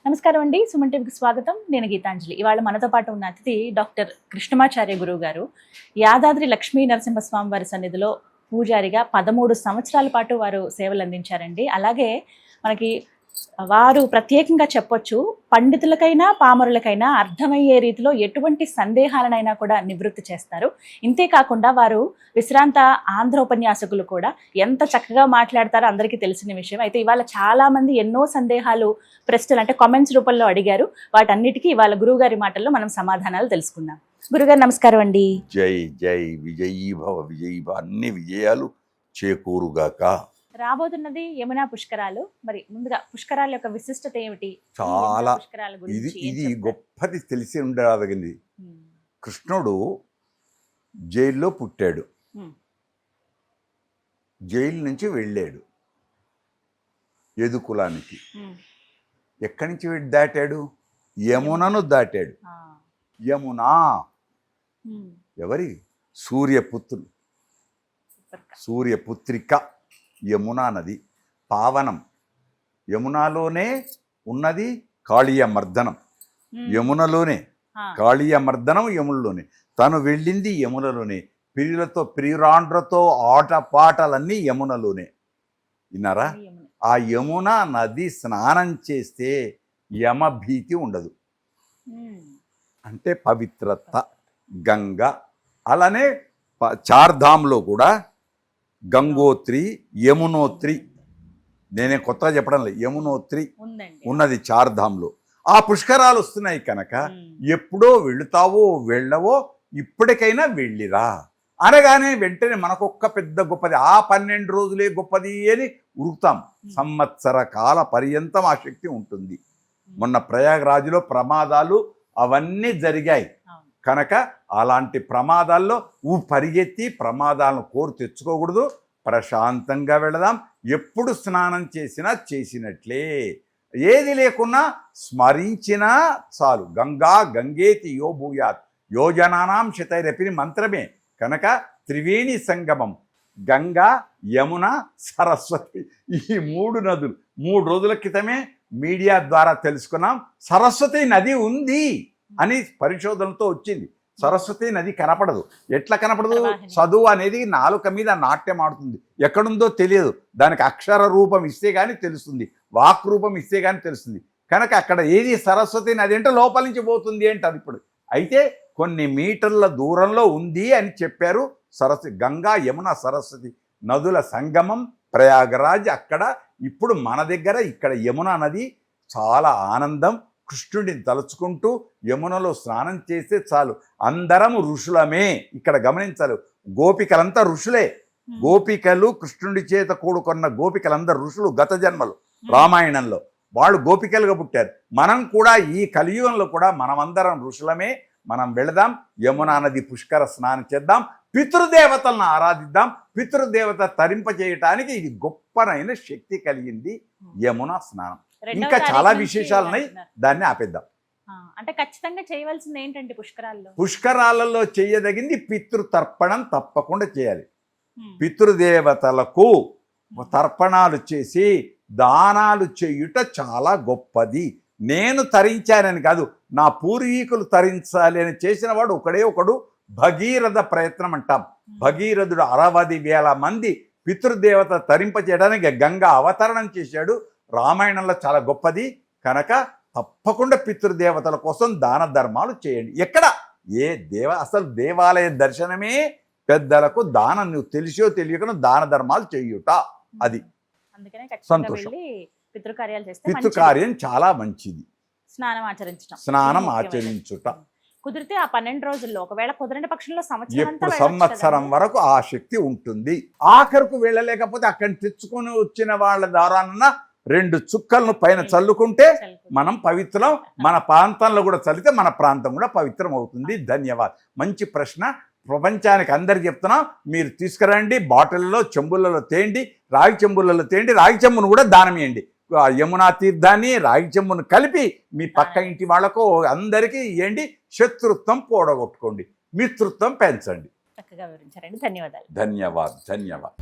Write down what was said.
నమస్కారం అండి. సుమన్ టీవీకి స్వాగతం. నేను గీతాంజలి. ఇవాళ మనతో పాటు ఉన్న అతిథి డాక్టర్ కృష్ణమాచార్య గురువు గారు. యాదాద్రి లక్ష్మీ నరసింహస్వామి వారి సన్నిధిలో పూజారిగా 13 సంవత్సరాల పాటు వారు సేవలు అందించారండి. అలాగే మనకి వారు ప్రత్యేకంగా చెప్పొచ్చు, పండితులకైనా పామరులకైనా అర్థమయ్యే రీతిలో ఎటువంటి సందేహాలనైనా కూడా నివృత్తి చేస్తారు. ఇంతేకాకుండా వారు విశ్రాంత ఆంధ్ర ఉపన్యాసకులు కూడా. ఎంత చక్కగా మాట్లాడతారో అందరికీ తెలిసిన విషయం. అయితే ఇవాళ చాలా మంది ఎన్నో సందేహాలు, ప్రశ్నలు అంటే కామెంట్స్ రూపంలో అడిగారు. వాటన్నిటికీ ఇవాళ గురువు గారి మాటల్లో మనం సమాధానాలు తెలుసుకుందాం. గురుగారు నమస్కారం అండి. జై జై విజయీ భవ విజయీ భవ, అన్ని విజయాలు చేకూరుగాక. రాబోతున్నది యమునా పుష్కరాలు. మరి ముందుగా పుష్కరాల యొక్క విశిష్టత ఏమిటి? చాలా పుష్కరాల ఇది గురించి ఇది గొప్పది తెలిసి ఉండదగింది. కృష్ణుడు జైల్లో పుట్టాడు, జైలు నుంచి వెళ్ళాడు యదుకులానికి. ఎక్కడి నుంచి దాటాడు? యమునను దాటాడు. యమునా ఎవరి? సూర్యపుత్రులు, సూర్యపుత్రిక యమునా నది. పావనం. యమునాలోనే ఉన్నది కాళీయ మర్దనం. యమునలోనే కాళీయ మర్దనం, యమునలోనే. తను వెళ్ళింది యమునలోనే. ప్రియులతో ప్రియురాండ్రతో ఆటపాటలన్నీ యమునలోనే. విన్నారా? ఆ యమున నది స్నానం చేస్తే యమభీతి ఉండదు. అంటే పవిత్రత. గంగ. అలానే చార్ధామ్లో కూడా గంగోత్రి, యమునోత్రి. నేనే కొత్తగా చెప్పడం లేదు, యమునోత్రి ఉన్నది చార్ధామ్లో. ఆ పుష్కరాలు వస్తున్నాయి కనుక ఎప్పుడో వెళుతావో వెళ్ళవో ఇప్పటికైనా వెళ్ళిరా అనగానే వెంటనే మనకొక్క పెద్ద గొప్పది, ఆ 12 రోజులే గొప్పది అని ఉరుకుతాం. సంవత్సర కాల పర్యంతం ఆ శక్తి ఉంటుంది. మొన్న ప్రయాగరాజులో ప్రమాదాలు అవన్నీ జరిగాయి కనుక అలాంటి ప్రమాదాల్లో పరిగెత్తి ప్రమాదాలను కోరి తెచ్చుకోకూడదు. ప్రశాంతంగా వెళదాం. ఎప్పుడు స్నానం చేసినా చేసినట్లే, ఏది లేకున్నా స్మరించినా చాలు. గంగా గంగేతి యో భూయాత్ యోజనానాం శతైరపిని మంత్రమే కనుక త్రివేణి సంగమం. గంగా, యమున, సరస్వతి, ఈ 3 నదులు 3 రోజుల క్రితమే మీడియా ద్వారా తెలుసుకున్నాం. సరస్వతి నది ఉంది అని పరిశోధనతో వచ్చింది. సరస్వతి నది కనపడదు. ఎట్లా కనపడదు? చదువు అనేది నాలుక మీద నాట్యం ఆడుతుంది. ఎక్కడుందో తెలియదు. దానికి అక్షర రూపం ఇస్తే కానీ తెలుస్తుంది, వాక్ రూపం ఇస్తే కానీ తెలుస్తుంది. కనుక అక్కడ ఏది సరస్వతి నది అంటే లోపల నుంచి పోతుంది అంటారు. ఇప్పుడు అయితే కొన్ని మీటర్ల దూరంలో ఉంది అని చెప్పారు. సరస్వతి, గంగా, యమున, సరస్వతి నదుల సంగమం ప్రయాగరాజ్. అక్కడ ఇప్పుడు మన దగ్గర ఇక్కడ యమున నది. చాలా ఆనందం. కృష్ణుడిని తలుచుకుంటూ యమునలో స్నానం చేస్తే చాలు. అందరము ఋషులమే. ఇక్కడ గమనించాలి, గోపికలంతా ఋషులే. గోపికలు కృష్ణుడి చేత కూడుకున్న గోపికలందరూ ఋషులు. గత జన్మలు రామాయణంలో వాళ్ళు గోపికలుగా పుట్టారు. మనం కూడా ఈ కలియుగంలో కూడా మనమందరం ఋషులమే. మనం వెళదాం, యమునా నది పుష్కర స్నానం చేద్దాం, పితృదేవతలను ఆరాధిద్దాం. పితృదేవత తరింపజేయటానికి ఇది గొప్పనైన శక్తి కలిగింది యమునా స్నానం. ఇంకా చాలా విశేషాలున్నాయి, దాన్ని ఆపేద్దాం. అంటే ఖచ్చితంగా చేయవలసింది ఏంటంటే పుష్కరాలలో చేయదగింది పితృతర్పణం తప్పకుండా చేయాలి. పితృదేవతలకు తర్పణాలు చేసి దానాలు చేయుట చాలా గొప్పది. నేను తరించానని కాదు, నా పూర్వీకులు తరించాలి అని చేసిన వాడు ఒకడే ఒకడు. భగీరథ ప్రయత్నం అంటాం. భగీరథుడు 60,000 మంది పితృదేవత తరింపచేయడానికి గంగా అవతరణం చేశాడు. రామాయణంలో చాలా గొప్పది కనుక తప్పకుండా పితృదేవతల కోసం దాన ధర్మాలు చేయండి. ఎక్కడ అసలు దేవాలయ దర్శనమే పెద్దలకు దానం. నువ్వు తెలిసో తెలియకనో దాన ధర్మాలు చేయుట, అది సంతోషం. పితృకార్యం చాలా మంచిది. స్నానం ఆచరించుట కుదిరితే ఆ 12 రోజుల్లో, ఒకవేళ కుదరని పక్షంలో సంవత్సరం వరకు ఆ శక్తి ఉంటుంది. ఆఖరుకు వెళ్ళలేకపోతే అక్కడి తెచ్చుకొని వచ్చిన వాళ్ళ ద్వారానన్నా 2 చుక్కలను పైన చల్లుకుంటే మనం పవిత్రం. మన ప్రాంతంలో కూడా చల్లితే మన ప్రాంతం కూడా పవిత్రం అవుతుంది. ధన్యవాద్. మంచి ప్రశ్న. ప్రపంచానికి అందరికి చెప్తున్నాం, మీరు తీసుకురండి. బాటిల్లో, చెంబులలో తేండి, రాగి చెంబులలో తేండి. రాగి చెంబును కూడా దానం ఇవ్వండి. యమునా తీర్థాన్ని, రాగి చెంబును కలిపి మీ పక్క ఇంటి వాళ్ళకు అందరికీ ఇవ్వండి. శత్రుత్వం పోడగొట్టుకోండి, మిత్రుత్వం పెంచండి. చక్కగా వివరించారండి. ధన్యవాదాలు. ధన్యవాద్.